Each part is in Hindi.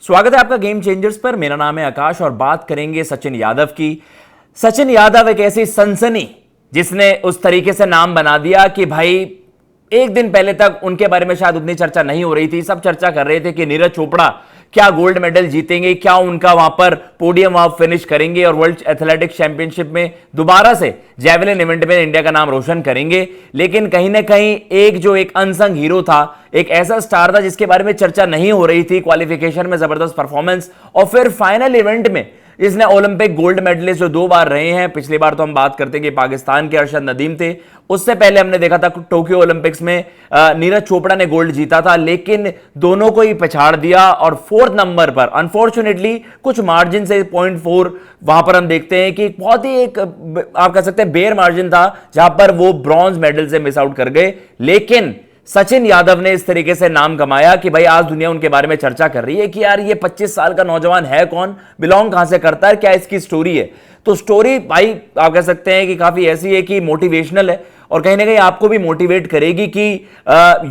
स्वागत है आपका गेम चेंजर्स पर। मेरा नाम है आकाश और बात करेंगे सचिन यादव की। सचिन यादव एक ऐसी सनसनी जिसने उस तरीके से नाम बना दिया कि भाई एक दिन पहले तक उनके बारे में शायद उतनी चर्चा नहीं हो रही थी। सब चर्चा कर रहे थे कि नीरज चोपड़ा क्या गोल्ड मेडल जीतेंगे, क्या उनका वहां पर पोडियम वहां फिनिश करेंगे और वर्ल्ड एथलेटिक्स चैंपियनशिप में दोबारा से जैवलिन इवेंट में इंडिया का नाम रोशन करेंगे। लेकिन कहीं ना कहीं एक अनसंग हीरो था, एक ऐसा स्टार था जिसके बारे में चर्चा नहीं हो रही थी। क्वालिफिकेशन में जबरदस्त परफॉर्मेंस और फिर फाइनल इवेंट में इसने ओलंपिक गोल्ड मेडलिस्ट जो 2 बार रहे हैं। पिछली बार तो हम बात करते हैं कि पाकिस्तान के अरशद नदीम थे, उससे पहले हमने देखा था टोक्यो ओलंपिक्स में नीरज चोपड़ा ने गोल्ड जीता था, लेकिन दोनों को ही पछाड़ दिया और 4th नंबर पर अनफॉर्चुनेटली कुछ मार्जिन से 0.4 वहां पर हम देखते हैं कि बहुत ही एक आप कह सकते हैं बेयर मार्जिन था जहां पर वो ब्रॉन्ज मेडल से मिस आउट कर गए। लेकिन सचिन यादव ने इस तरीके से नाम कमाया कि भाई आज दुनिया उनके बारे में चर्चा कर रही है कि यार ये 25 साल का नौजवान है कौन, बिलोंग कहां से करता है, क्या इसकी स्टोरी है। तो स्टोरी भाई आप कह सकते हैं कि काफी ऐसी है कि मोटिवेशनल है और कहीं ना कहीं आपको भी मोटिवेट करेगी कि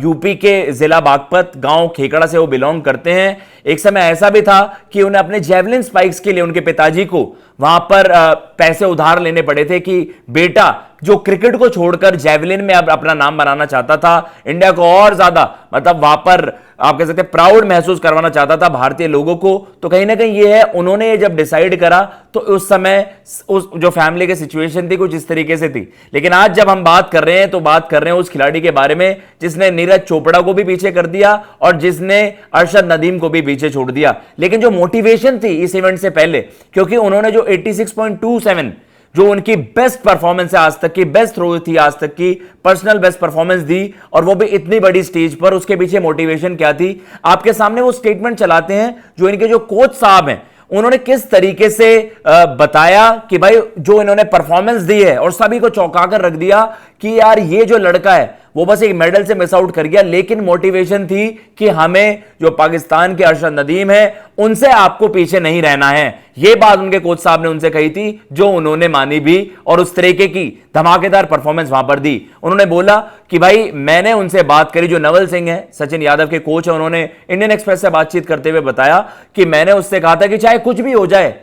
यूपी के जिला बागपत गांव खेकड़ा से वो बिलोंग करते हैं। एक समय ऐसा भी था कि उन्हें अपने जेवलिन स्पाइक्स के लिए उनके पिताजी को वहां पर पैसे उधार लेने पड़े थे कि बेटा जो क्रिकेट को छोड़कर जेवलिन में अब अपना नाम बनाना चाहता था, इंडिया को और ज्यादा मतलब वहां पर आप कह सकते हैं प्राउड महसूस करवाना चाहता था भारतीय लोगों को। तो कहीं ना कहीं ये है, उन्होंने जब डिसाइड करा तो उस समय उस जो फैमिली की सिचुएशन थी कुछ इस तरीके से थी। लेकिन आज जब हम बात कर रहे हैं तो बात कर रहे हैं उस खिलाड़ी के बारे में जिसने नीरज चोपड़ा को भी पीछे कर दिया और जिसने अरशद नदीम को भी पीछे छोड़ दिया। लेकिन जो मोटिवेशन थी इस इवेंट से पहले, क्योंकि उन्होंने जो 86.27 जो उनकी बेस्ट परफॉर्मेंस है आज तक की, बेस्ट थ्रो थी आज तक की, पर्सनल बेस्ट परफॉर्मेंस दी और वो भी इतनी बड़ी स्टेज पर, उसके पीछे मोटिवेशन क्या थी आपके सामने वो स्टेटमेंट चलाते हैं जो इनके जो कोच साहब हैं उन्होंने किस तरीके से बताया कि भाई जो इन्होंने परफॉर्मेंस दी है और सभी को चौंका कर रख दिया कि यार ये जो लड़का है वो बस एक मेडल से मिस आउट कर गया, लेकिन मोटिवेशन थी कि हमें जो पाकिस्तान के अरशद नदीम है उनसे आपको पीछे नहीं रहना है। यह बात उनके कोच साहब ने उनसे कही थी जो उन्होंने मानी भी और उस तरीके की धमाकेदार परफॉर्मेंस वहां पर दी। उन्होंने बोला कि भाई मैंने उनसे बात करी, जो नवल सिंह है सचिन यादव के कोच है, उन्होंने इंडियन एक्सप्रेस से बातचीत करते हुए बताया कि मैंने उससे कहा था कि चाहे कुछ भी हो जाए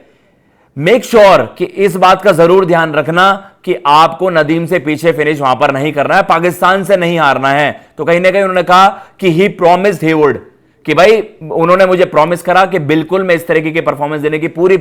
मेक श्योर कि इस बात का जरूर ध्यान रखना कि आपको नदीम से पीछे फिनिश वहां पर नहीं करना है, पाकिस्तान से नहीं हारना है। तो कहीं ना कहीं उन्होंने कहा कि ही प्रॉमिस्ड ही वुड, कि भाई उन्होंने मुझे प्रॉमिस करा कि बिल्कुल मैं इस तरीके की परफॉर्मेंस देने की पूरी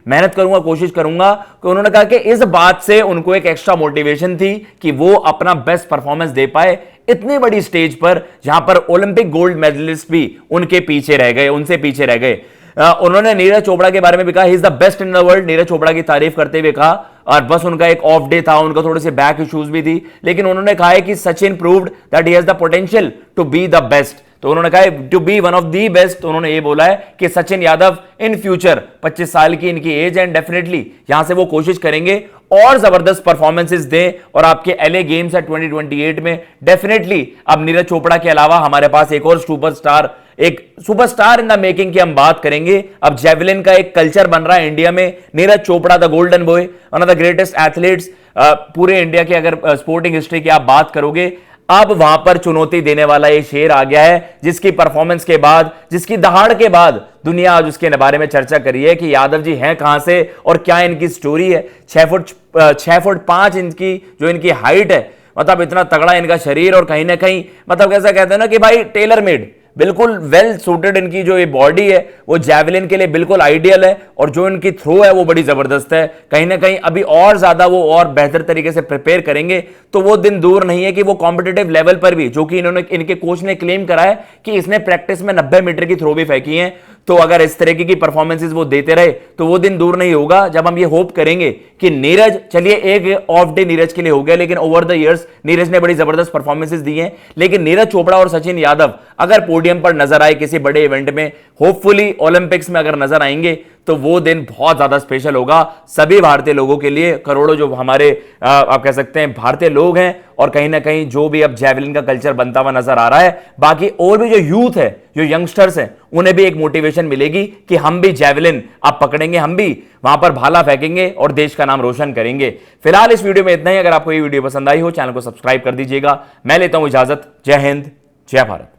मेहनत करूंगा, कोशिश करूंगा। तो उन्होंने कहा कि इस बात से उनको एक एक्स्ट्रा मोटिवेशन थी कि वो अपना बेस्ट परफॉर्मेंस दे पाए इतनी बड़ी स्टेज पर जहां पर ओलंपिक गोल्ड मेडलिस्ट भी उनके पीछे रह गए, उनसे पीछे रह गए। उन्होंने नीरज चोपड़ा के बारे में भी कहा he is the best in the world, Neeraj Chopra की तारीफ करते हुए कहा। और बस उनका एक ऑफ डे था, उनका थोड़े से बैक इश्यूज भी थी, लेकिन उन्होंने कहा है कि Sachin proved that he has the potential to be the best. तो उन्होंने कहा to be one of the best. तो उन्होंने ये बोला है कि सचिन यादव इन फ्यूचर 25 साल की इनकी एज एंड डेफिनेटली यहां से वो कोशिश करेंगे और जबरदस्त परफॉर्मेंसेस दें और आपके एलए गेम्स है 2028 में डेफिनेटली अब नीरज चोपड़ा के अलावा हमारे पास एक और सुपरस्टार इन द मेकिंग की हम बात करेंगे। अब जेवलिन का एक कल्चर बन रहा है इंडिया में, Neeraj Chopra the golden boy, one of the greatest athletes पूरे इंडिया की अगर स्पोर्टिंग हिस्ट्री की आप बात करोगे। अब वहां पर चुनौती देने वाला ये शेर आ गया है जिसकी परफॉर्मेंस के बाद, जिसकी दहाड़ के बाद दुनिया आज उसके बारे में चर्चा करी है कि यादव जी हैं कहां से और क्या इनकी स्टोरी है। 6 फुट 5 इंच की जो इनकी हाइट है, मतलब इतना तगड़ा इनका शरीर और कहीं ना कहीं मतलब कैसा कहते हैं ना कि भाई टेलर मेड, बिल्कुल वेल सूटेड इनकी जो ये बॉडी है वो जैवलिन के लिए बिल्कुल आइडियल है और जो इनकी थ्रो है वो बड़ी जबरदस्त है। कहीं ना कहीं अभी और ज्यादा वो और बेहतर तरीके से प्रिपेयर करेंगे तो वो दिन दूर नहीं है कि वो कॉम्पिटिटिव लेवल पर भी, जो कि इनके कोच ने क्लेम करा है कि इसने प्रैक्टिस में 90 मीटर की थ्रो भी फेंकी है, तो अगर इस तरीके की परफॉर्मेंसेस वो देते रहे तो वो दिन दूर नहीं होगा जब हम ये होप करेंगे कि नीरज, चलिए एक ऑफ डे नीरज के लिए हो गया, लेकिन ओवर द इयर्स नीरज ने बड़ी जबरदस्त परफॉर्मेंसेस दी हैं। लेकिन नीरज चोपड़ा और सचिन यादव अगर पोडियम पर नजर आए किसी बड़े इवेंट में, होपफुली ओलंपिक्स में अगर नजर आएंगे तो वो दिन बहुत ज्यादा स्पेशल होगा सभी भारतीय लोगों के लिए। करोड़ों जो हमारे आप कह सकते हैं भारतीय लोग हैं और कहीं ना कहीं जो भी अब जैवलिन का कल्चर बनता हुआ नजर आ रहा है, बाकी और भी जो यूथ है, जो यंगस्टर्स हैं, उन्हें भी एक मोटिवेशन मिलेगी कि हम भी जैवलिन अब पकड़ेंगे, हम भी वहां पर भाला फेंकेंगे और देश का नाम रोशन करेंगे। फिलहाल इस वीडियो में इतना ही। अगर आपको ये वीडियो पसंद आई हो चैनल को सब्सक्राइब कर दीजिएगा। मैं लेता हूं इजाजत। जय हिंद, जय भारत।